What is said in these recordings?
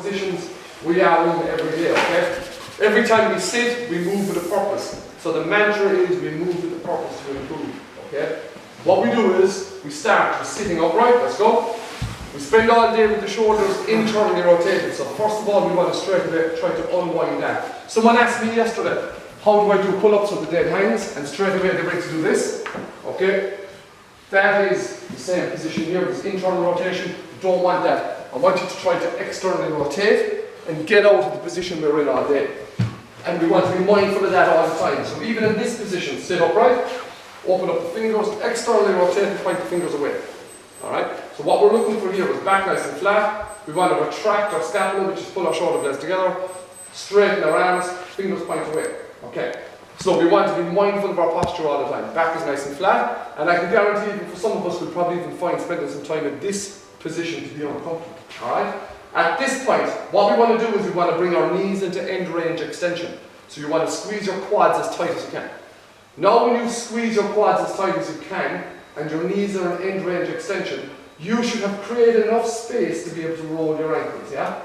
positions we are in every day, okay? Every time we sit, we move with a purpose. So the mantra is we move with a purpose to improve, okay? What we do is, we start with sitting upright, let's go. We spend all day with the shoulders internally rotated. So first of all, we want to straight away try to unwind that. Someone asked me yesterday, how do I do pull-ups with the dead hands? And straight away they're ready to do this, okay? That is the same position here, this internal rotation. You don't want that. I want you to try to externally rotate and get out of the position we're in all day. And we want to be mindful of that all the time. So even in this position, sit upright, open up the fingers, externally rotate and point the fingers away. Alright? So what we're looking for here is back nice and flat. We want to retract our scapula, which is pull our shoulder blades together, straighten our arms, fingers point away. Okay? So we want to be mindful of our posture all the time. Back is nice and flat, and I can guarantee even for some of us we'll probably even find spending some time in this position to be uncomfortable. Alright? At this point, what we want to do is we want to bring our knees into end range extension. So you want to squeeze your quads as tight as you can. Now when you squeeze your quads as tight as you can, and your knees are in end range extension, you should have created enough space to be able to roll your ankles, yeah?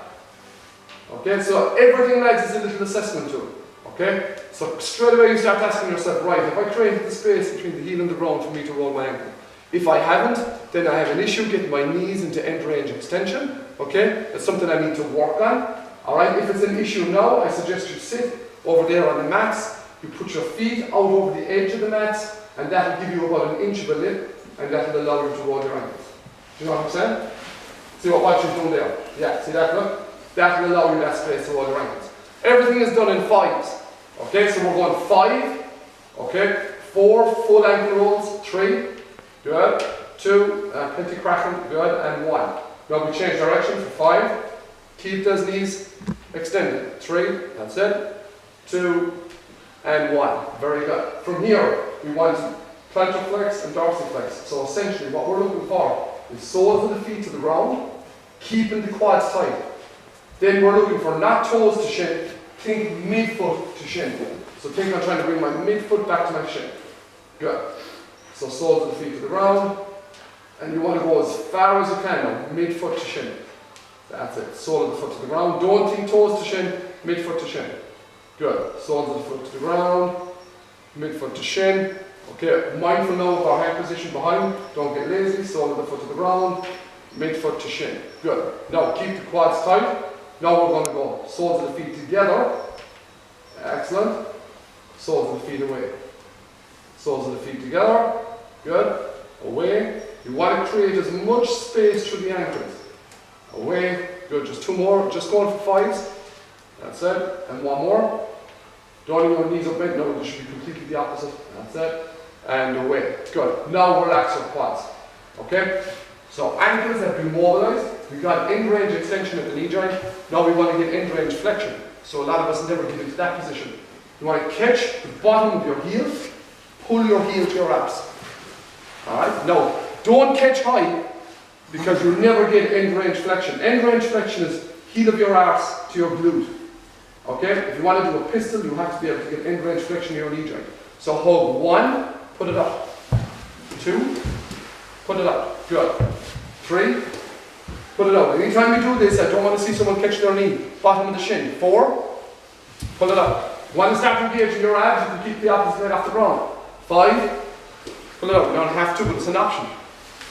Okay, so everything lads is a little assessment tool. Okay? So straight away you start asking yourself, right, have I created the space between the heel and the ground for me to roll my ankle? If I haven't, then I have an issue getting my knees into end range extension. Okay? That's something I need to work on. Alright, if it's an issue now, I suggest you sit over there on the mats, you put your feet out over the edge of the mats, and that will give you about an inch of a lip, and that will allow you to roll your ankles. Do you know what I'm saying? See what she's doing there? Yeah, see that look? That will allow you that space to roll your ankles. Everything is done in fives. Okay, so we're going 5, okay, 4 full ankle rolls, 3, good, 2, plenty cracking, good, and 1. Now we change direction for 5, keep those knees extended, 3, that's it, 2, and 1, very good. From here, we want plantar flex and dorsiflex. So essentially what we're looking for is soles of the feet to the ground, keeping the quads tight. Then we're looking for not toes to shin, think mid-foot to shin. So think I'm trying to bring my mid-foot back to my shin. Good. So soles of the feet to the ground, and you want to go as far as you can now, mid-foot to shin. That's it, sole of the foot to the ground. Don't think toes to shin, mid-foot to shin. Good. Soles of the foot to the ground, mid-foot to shin. Okay, mindful now of our hand position behind. Don't get lazy, sole of the foot to the ground, mid-foot to shin. Good. Now keep the quads tight. Now we're going to go soles of the feet together. Excellent. Soles of the feet away. Soles of the feet together. Good. Away. You want to create as much space through the ankles. Away. Good. Just 2 more. Just going for 5s. That's it. And 1 more. Don't leave your knees up bent. No, it should be completely the opposite. That's it. And away. Good. Now relax your quads. Okay? So ankles have been mobilized. We've got end range extension at the knee joint. Now we want to get end range flexion. So a lot of us never get into that position. You want to catch the bottom of your heel, pull your heel to your abs. Alright? Now, don't catch high because you'll never get end range flexion. End range flexion is heel of your arse to your glute. Okay? If you want to do a pistol, you have to be able to get end range flexion in your knee joint. So hold 1, put it up. 2, put it up. Good. 3, put it out. Anytime you do this, I don't want to see someone catch their knee, bottom of the shin. 4, pull it up. Want to start engaging your abs, you can keep the opposite leg off the ground. 5, pull it out. You don't have to, but it's an option.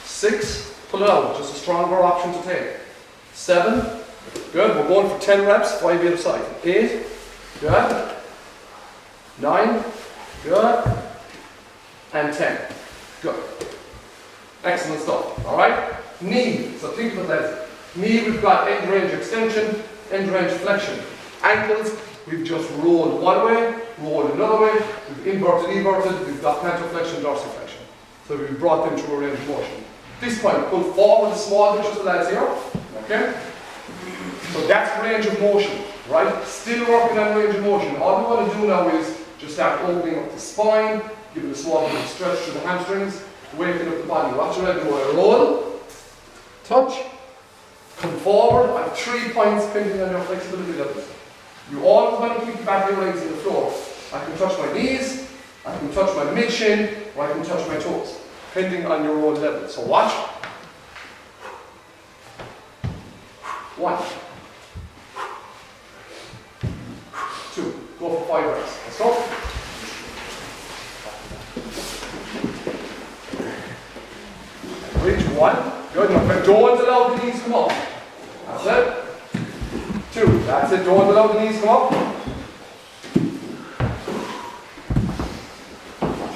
6, pull it out. Just a stronger option to take. 7, good. We're going for 10 reps, 5 either side. 8, good. 9, good. And 10, good. Excellent stuff. Alright? Knee. So think about that. Knee, we've got end range extension, end range flexion. Ankles, we've just rolled one way, rolled another way, we've inverted, everted, we've got plantar flexion, dorsiflexion. So we've brought them to a range of motion. At this point, pull forward the small bit of the lads here. Okay? So that's range of motion, right? Still working on range of motion. All we want to do now is just start opening up the spine, give it a small bit of stretch to the hamstrings, waking up the body. Watch what I do. I roll, touch, come forward. I have 3 points depending on your flexibility levels. You always want to keep the back of your legs in the floor. I can touch my knees, I can touch my mid-shin, or I can touch my toes, depending on your own level. So watch. 1, 5 reps. Let's go. Reach 1. Good. Now don't allow the knees come up. That's it. 2. That's it. Don't allow the knees come up.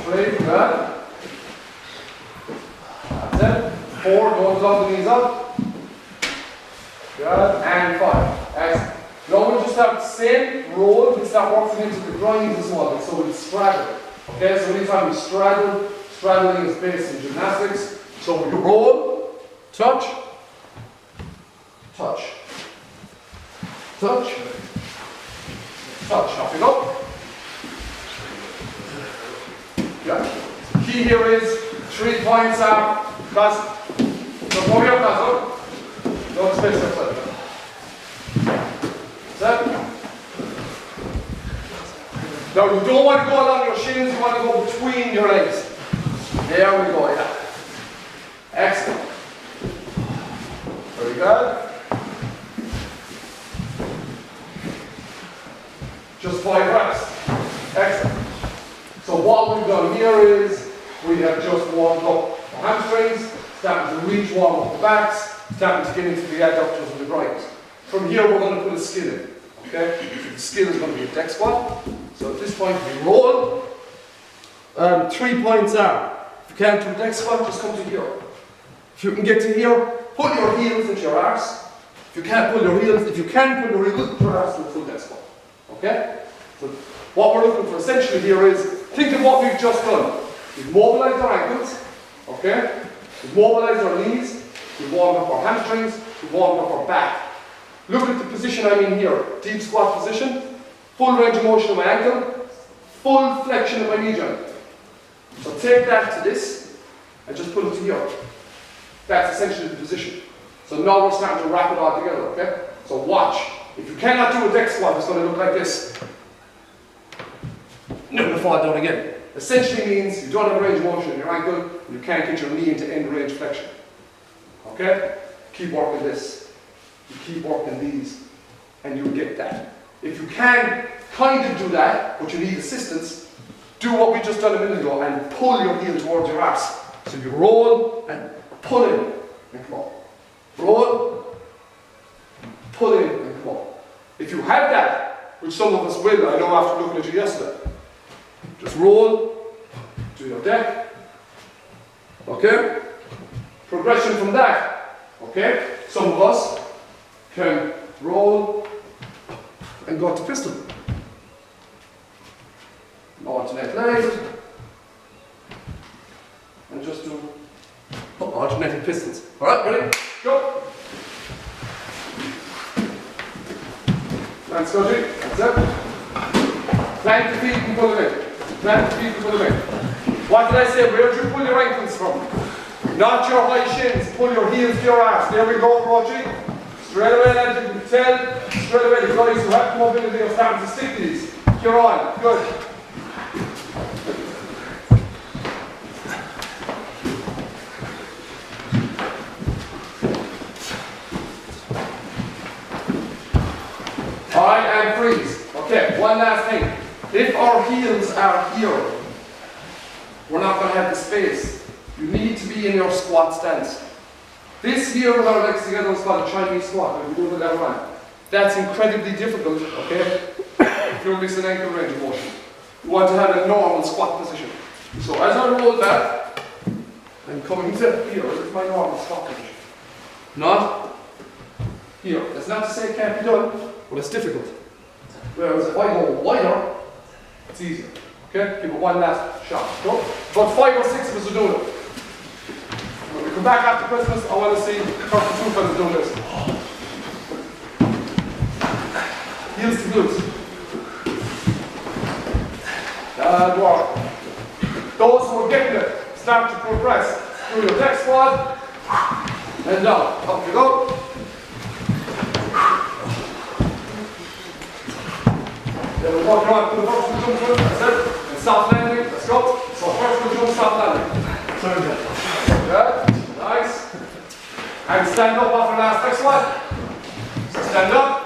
3. Good. That's it. 4. Don't allow the knees up. Good. And 5. Excellent. Now we'll just have the same roll. We'll start working into the grinds as well. So we'll straddle. Okay, so anytime we straddle, straddling is based in gymnastics. So we roll, touch, touch, touch, touch. Up you go. Yeah. The key here is 3 points are, because, so come here, Basil. Don't space yourself. Set. Now you don't want to go along your shins, you want to go between your legs. There we go, yeah. Excellent. Very good. Just 5 reps. Excellent. So what we've done here is we have just warmed up the hamstrings, starting to reach, warm up the backs, starting to get into the adductors and the groins. From here we're going to put a skill in. Okay? So the skill is going to be a deck squat. So at this point we roll. 3 points are, if you can't do a deck squat, just come to here. If you can get to here, pull your heels into your arse. If you can't pull your heels, if you can pull your heels into your arse, do a full deck squat. Okay? So what we're looking for essentially here is, think of what we've just done. We've mobilized our ankles, okay? We've mobilized our knees, we've warmed up our hamstrings, we've warmed up our back. Look at the position I'm in here. Deep squat position, full range of motion of my ankle, full flexion of my knee joint. So take that to this and just put it to here. That's essentially the position. So now we're starting to wrap it all together, okay? So watch. If you cannot do a deck squat, it's going to look like this. You're going to fall down again. Essentially means you don't have a range of motion in your ankle, and you can't get your knee into end range flexion. Okay? Keep working this. You keep working these, and you'll get that. If you can kind of do that, but you need assistance, do what we just done a minute ago and pull your heel towards your arse. So you roll and pull in and come up. Roll, pull in and come up. If you have that, which some of us will, I know after looking at you yesterday, just roll, do your deck, okay? Progression from that, okay? Some of us can roll and go to pistol. Alternate legs, and just do alternating pistols. Alright, ready? Go! Land scotchy, that's it. Plant the feet and pull them in. Plant the feet and pull them in. What did I say? Where did you pull your ankles from? Not your high shins. Pull your heels to your arse. There we go, Roger. Straight away, lads, you can tell. Straight away, the guys who have mobility are starting to stick to these. You're on. Good. Alright, and freeze. Okay, one last thing. If our heels are here, we're not going to have the space. You need to be in your squat stance. This here with our legs together is called a Chinese squat. We'll do it later on. That's incredibly difficult, okay? If you're missing ankle range of motion. You want to have a normal squat position. So as I roll back, I'm coming to here. This is my normal squat position. Not here. That's not to say it can't be done, but it's difficult. Whereas if I go wider, it's easier. Okay? Give it one last shot. Go. About 5 or 6 of us are doing it. When we come back after Christmas, I want to see 32 fellas doing this. Heels to glutes. Good work. Those who are getting it, start to progress. Do your deck squat, and down. Up you go. Then we're walking around to the vertical jump, that's it. And soft landing, let's go. So vertical jump, soft landing. Turn it. Good, nice. And stand up after last deck squat. So stand up.